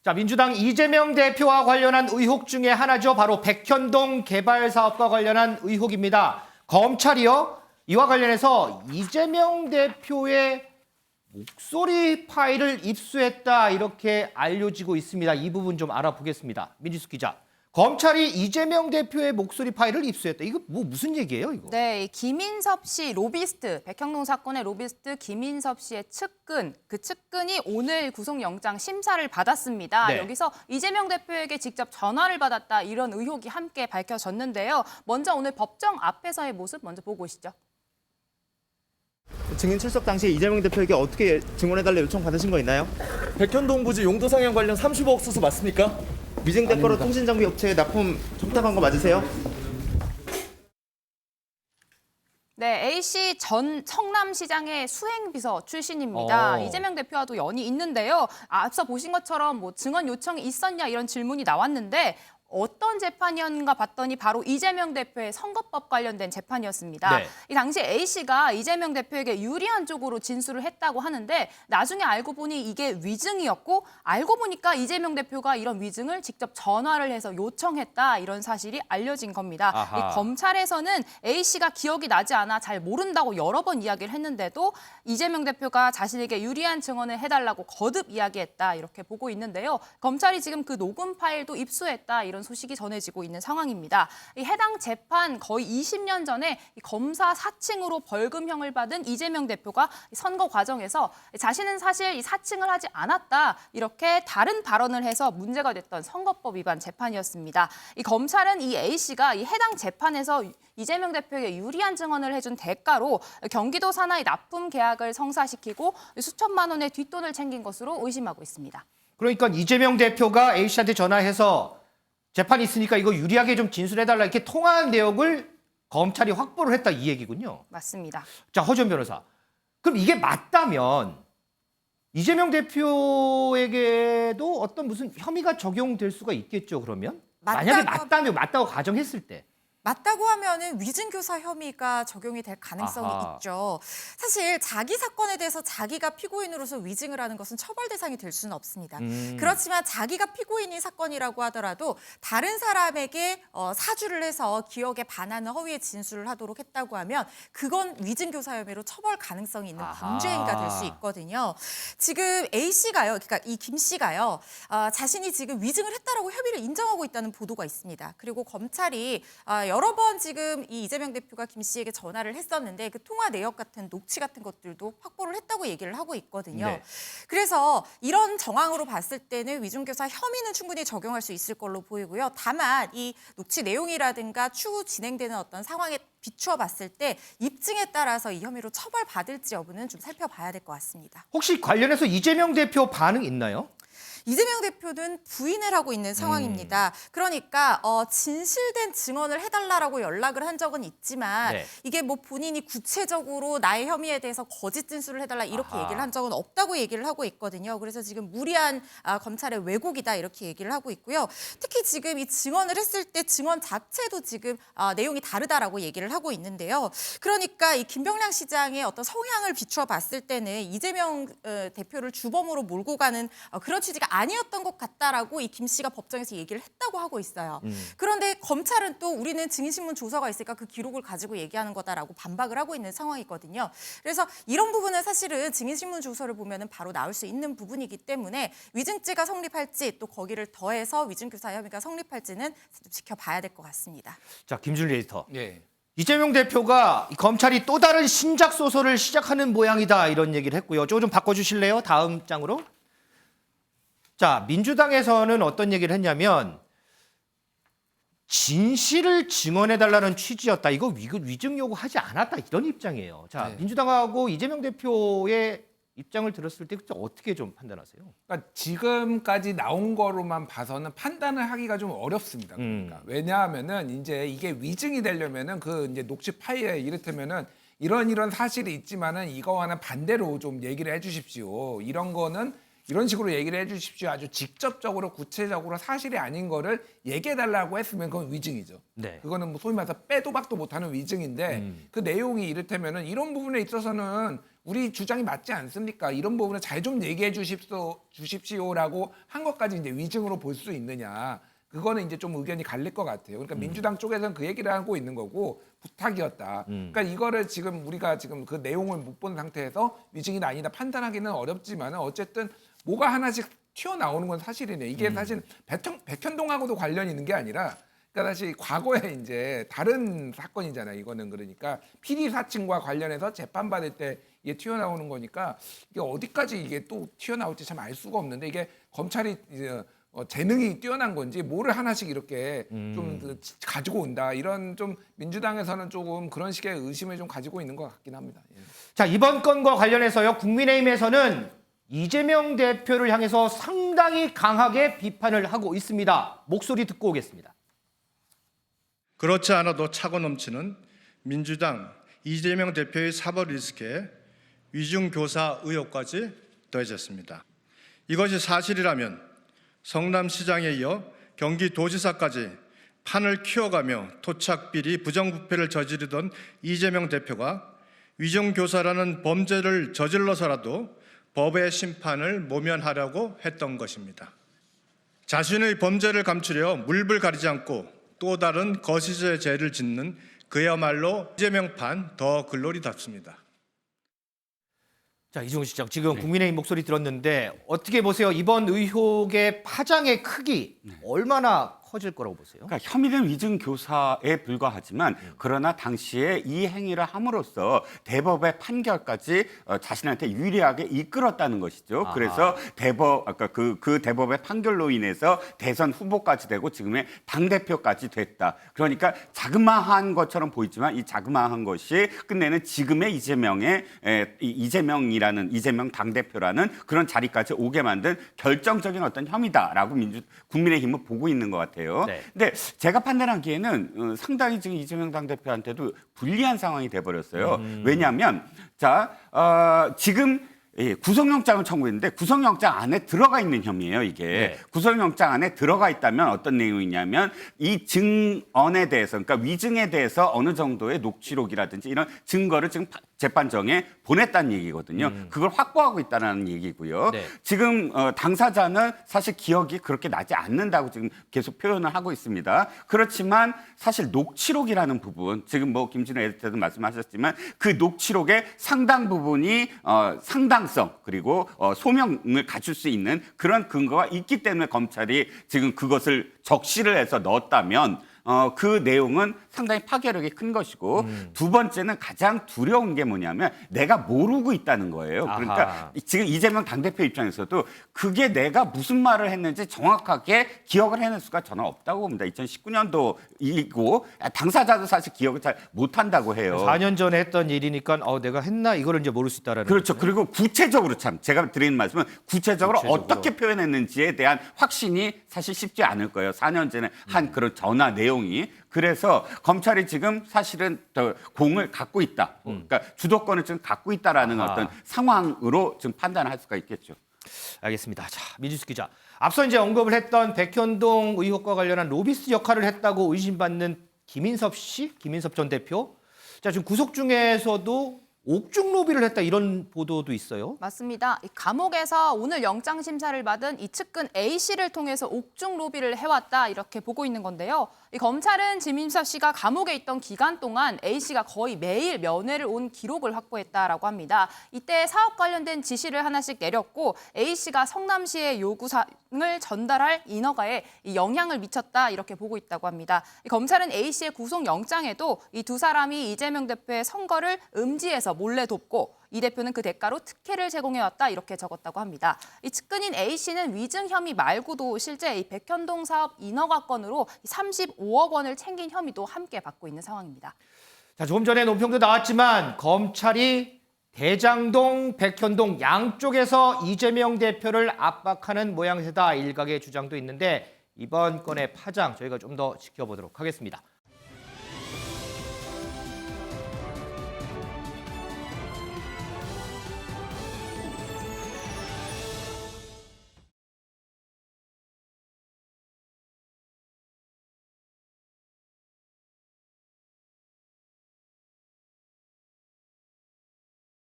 자, 민주당 이재명 대표와 관련한 의혹 중에 하나죠. 바로 백현동 개발 사업과 관련한 의혹입니다. 검찰이요, 이와 관련해서 이재명 대표의 목소리 파일을 입수했다, 이렇게 알려지고 있습니다. 이 부분 좀 알아보겠습니다. 민지숙 기자. 검찰이 이재명 대표의 목소리 파일을 입수했다. 이거 무슨 얘기예요, 이거? 네, 김인섭 씨 로비스트, 백현동 사건의 로비스트 김인섭 씨의 측근, 그 측근이 오늘 구속영장 심사를 받았습니다. 네. 여기서 이재명 대표에게 직접 전화를 받았다, 이런 의혹이 함께 밝혀졌는데요. 먼저 오늘 법정 앞에서의 모습 먼저 보고 오시죠. 증인 출석 당시에 이재명 대표에게 어떻게 증언해달라 요청 받으신 거 있나요? 백현동 부지 용도 상향 관련 35억 수수 맞습니까? 위증 대가로 통신장비 업체에 납품 청탁한 거 맞으세요? 네, A씨 전 성남시장의 수행비서 출신입니다. 어. 이재명 대표와도 연이 있는데요. 앞서 보신 것처럼 뭐 증언 요청이 있었냐, 이런 질문이 나왔는데 어떤 재판이었는가 봤더니 바로 이재명 대표의 선거법 관련된 재판이었습니다. 네. 이 당시 A씨가 이재명 대표에게 유리한 쪽으로 진술을 했다고 하는데 나중에 알고 보니 이게 위증이었고, 알고 보니까 이재명 대표가 이런 위증을 직접 전화를 해서 요청했다, 이런 사실이 알려진 겁니다. 아하. 이 검찰에서는 A씨가 기억이 나지 않아 잘 모른다고 여러 번 이야기를 했는데도 이재명 대표가 자신에게 유리한 증언을 해달라고 거듭 이야기했다, 이렇게 보고 있는데요. 검찰이 지금 그 녹음 파일도 입수했다, 이런 소식이 전해지고 있는 상황입니다. 이 해당 재판 거의 20년 전에 이 검사 사칭으로 벌금형을 받은 이재명 대표가 선거 과정에서 자신은 사실 이 사칭을 하지 않았다, 이렇게 다른 발언을 해서 문제가 됐던 선거법 위반 재판이었습니다. 이 검찰은 이 A씨가 이 해당 재판에서 이재명 대표에게 유리한 증언을 해준 대가로 경기도 산하의 납품 계약을 성사시키고 수천만 원의 뒷돈을 챙긴 것으로 의심하고 있습니다. 그러니까 이재명 대표가 A씨한테 전화해서 재판이 있으니까 이거 유리하게 좀 진술해달라, 이렇게 통화한 내역을 검찰이 확보를 했다, 이 얘기군요. 맞습니다. 자, 허지원 변호사. 그럼 이게 맞다면 이재명 대표에게도 어떤 무슨 혐의가 적용될 수가 있겠죠, 그러면? 만약에 맞다고 가정했을 때. 맞다고 하면은 위증교사 혐의가 적용이 될 가능성이 아하. 있죠. 사실 자기 사건에 대해서 자기가 피고인으로서 위증을 하는 것은 처벌 대상이 될 수는 없습니다. 그렇지만 자기가 피고인인 사건이라고 하더라도 다른 사람에게 사주를 해서 기억에 반하는 허위의 진술을 하도록 했다고 하면 그건 위증교사 혐의로 처벌 가능성이 있는 아하. 범죄 행위가 될 수 있거든요. 지금 A 씨가요, 그러니까 이 김 씨가요, 자신이 지금 위증을 했다라고 혐의를 인정하고 있다는 보도가 있습니다. 그리고 검찰이 여러 번 지금 이 이재명 대표가 김 씨에게 전화를 했었는데 그 통화 내역 같은 녹취 같은 것들도 확보를 했다고 얘기를 하고 있거든요. 네. 그래서 이런 정황으로 봤을 때는 위증교사 혐의는 충분히 적용할 수 있을 걸로 보이고요. 다만 이 녹취 내용이라든가 추후 진행되는 어떤 상황에 비추어 봤을 때 입증에 따라서 이 혐의로 처벌받을지 여부는 좀 살펴봐야 될 것 같습니다. 혹시 관련해서 이재명 대표 반응 있나요? 이재명 대표는 부인을 하고 있는 상황입니다. 그러니까 진실된 증언을 해달라고 연락을 한 적은 있지만 네. 이게 뭐 본인이 구체적으로 나의 혐의에 대해서 거짓 진술을 해달라, 이렇게 아하. 얘기를 한 적은 없다고 얘기를 하고 있거든요. 그래서 지금 무리한 검찰의 왜곡이다, 이렇게 얘기를 하고 있고요. 특히 지금 이 증언을 했을 때 증언 자체도 지금 내용이 다르다라고 얘기를 하고 있는데요. 그러니까 이 김병량 시장의 어떤 성향을 비추어 봤을 때는 이재명 대표를 주범으로 몰고 가는 그런 취지가 아니었던 것 같다라고 이 김 씨가 법정에서 얘기를 했다고 하고 있어요. 그런데 검찰은 또 우리는 증인신문 조서가 있으니까 그 기록을 가지고 얘기하는 거다라고 반박을 하고 있는 상황이거든요. 그래서 이런 부분은 사실은 증인신문 조서를 보면은 바로 나올 수 있는 부분이기 때문에 위증죄가 성립할지 또 거기를 더해서 위증교사 혐의가 성립할지는 좀 지켜봐야 될 것 같습니다. 자, 김준일 에디터. 예. 이재명 대표가 검찰이 또 다른 신작 소설을 시작하는 모양이다, 이런 얘기를 했고요. 저거 좀 바꿔주실래요? 다음 장으로. 자, 민주당에서는 어떤 얘기를 했냐면 진실을 증언해달라는 취지였다. 이거 위증 요구하지 않았다, 이런 입장이에요. 자, 네. 민주당하고 이재명 대표의 입장을 들었을 때 어떻게 좀 판단하세요? 그러니까 지금까지 나온 거로만 봐서는 판단을 하기가 좀 어렵습니다. 그러니까 왜냐하면은 이제 이게 위증이 되려면은 그 이제 녹취 파일에 이를테면은 이런 사실이 있지만은 이거와는 반대로 좀 얘기를 해주십시오. 이런 거는 이런 식으로 얘기를 해주십시오. 아주 직접적으로 구체적으로 사실이 아닌 거를 얘기해달라고 했으면 그건 위증이죠. 네. 그거는 뭐 소위 말해서 빼도 박도 못하는 위증인데 그 내용이 이를테면은 이런 부분에 있어서는 우리 주장이 맞지 않습니까? 이런 부분을 잘 좀 얘기해 주십시오라고 한 것까지 이제 위증으로 볼 수 있느냐? 그거는 이제 좀 의견이 갈릴 것 같아요. 그러니까 민주당 쪽에서는 그 얘기를 하고 있는 거고 부탁이었다. 그러니까 이거를 지금 우리가 지금 그 내용을 못 본 상태에서 위증이다 아니다 판단하기는 어렵지만 어쨌든 뭐가 하나씩 튀어나오는 건 사실이네. 이게 사실 백현동하고도 관련이 있는 게 아니라 그러니까 사실 과거에 이제 다른 사건이잖아요. 이거는 그러니까 피리 사칭과 관련해서 재판받을 때 이게 튀어나오는 거니까 이게 어디까지 이게 또 튀어나올지 참 알 수가 없는데 이게 검찰이 이제 재능이 뛰어난 건지 뭐를 하나씩 이렇게 좀 가지고 온다. 이런 좀 민주당에서는 조금 그런 식의 의심을 좀 가지고 있는 것 같긴 합니다. 예. 자, 이번 건과 관련해서요. 국민의힘에서는 이재명 대표를 향해서 상당히 강하게 비판을 하고 있습니다. 목소리 듣고 오겠습니다. 그렇지 않아도 차고 넘치는 민주당 이재명 대표의 사법 리스크에 위중교사 의혹까지 더해졌습니다. 이것이 사실이라면 성남시장에 이어 경기도지사까지 판을 키워가며 토착비리 부정부패를 저지르던 이재명 대표가 위중교사라는 범죄를 저질러서라도 법의 심판을 모면하려고 했던 것입니다. 자신의 범죄를 감추려 물불 가리지 않고 또 다른 거시의 죄를 짓는 그야말로 이재명판 더 글로리답습니다. 자, 이종훈 시장 지금 국민의힘 목소리 들었는데 어떻게 보세요? 이번 의혹의 파장의 크기 얼마나 커질 거라고 보세요? 그러니까 혐의는 위증 교사에 불과하지만 그러나 당시에 이 행위를 함으로써 대법의 판결까지 자신한테 유리하게 이끌었다는 것이죠. 아하. 그래서 대법 아까 그 대법의 판결로 인해서 대선 후보까지 되고 지금의 당 대표까지 됐다. 그러니까 자그마한 것처럼 보이지만 이 자그마한 것이 끝내는 지금의 이재명 당 대표라는 그런 자리까지 오게 만든 결정적인 어떤 혐의다라고 국민의힘은 보고 있는 것 같아요. 네. 근데 제가 판단하기에는 상당히 지금 이재명 당대표한테도 불리한 상황이 돼버렸어요. 왜냐하면 지금 구속영장을 청구했는데 구속영장 안에 들어가 있는 혐의예요, 이게. 네. 구속영장 안에 들어가 있다면 어떤 내용이냐면 이 증언에 대해서, 그러니까 위증에 대해서 어느 정도의 녹취록이라든지 이런 증거를 지금 재판정에 보냈다는 얘기거든요. 그걸 확보하고 있다는 얘기고요. 네. 지금 당사자는 사실 기억이 그렇게 나지 않는다고 지금 계속 표현을 하고 있습니다. 그렇지만 사실 녹취록이라는 부분, 지금 뭐 김진우 에디터도 말씀하셨지만 그 녹취록의 상당 부분이 상당성 그리고 소명을 갖출 수 있는 그런 근거가 있기 때문에 검찰이 지금 그것을 적시를 해서 넣었다면 그 내용은 상당히 파괴력이 큰 것이고 두 번째는 가장 두려운 게 뭐냐면 내가 모르고 있다는 거예요. 그러니까 아하. 지금 이재명 당대표 입장에서도 그게 내가 무슨 말을 했는지 정확하게 기억을 해낼 수가 저는 없다고 봅니다. 2019년도이고 당사자도 사실 기억을 잘 못한다고 해요. 4년 전에 했던 일이니까 내가 했나 이거를 이제 모를 수 있다라는 그렇죠. 거죠. 그리고 구체적으로 참 제가 드리는 말씀은 구체적으로 어떻게 표현했는지에 대한 확신이 사실 쉽지 않을 거예요. 4년 전에 한 그런 전화 내용이. 그래서 검찰이 지금 사실은 공을 갖고 있다. 그러니까 주도권을 지금 갖고 있다라는 아하. 어떤 상황으로 지금 판단할 수가 있겠죠. 알겠습니다. 자, 민주수 기자. 앞서 이제 언급을 했던 백현동 의혹과 관련한 로비스 역할을 했다고 의심받는 김인섭 전 대표. 자, 지금 구속 중에서도 옥중 로비를 했다 이런 보도도 있어요. 맞습니다. 이 감옥에서 오늘 영장 심사를 받은 이 측근 A 씨를 통해서 옥중 로비를 해왔다 이렇게 보고 있는 건데요. 이 검찰은 김인섭 씨가 감옥에 있던 기간 동안 A 씨가 거의 매일 면회를 온 기록을 확보했다라고 합니다. 이때 사업 관련된 지시를 하나씩 내렸고 A 씨가 성남시의 요구사항을 전달할 인허가에 이 영향을 미쳤다 이렇게 보고 있다고 합니다. 이 검찰은 A 씨의 구속 영장에도 이 두 사람이 이재명 대표의 선거를 음지에서 몰래 돕고 이 대표는 그 대가로 특혜를 제공해왔다 이렇게 적었다고 합니다. 이 측근인 A 씨는 위증 혐의 말고도 실제 이 백현동 사업 인허가 건으로 35억 원을 챙긴 혐의도 함께 받고 있는 상황입니다. 자, 조금 전에 논평도 나왔지만 검찰이 대장동, 백현동 양쪽에서 이재명 대표를 압박하는 모양새다 일각의 주장도 있는데 이번 건의 파장 저희가 좀 더 지켜보도록 하겠습니다.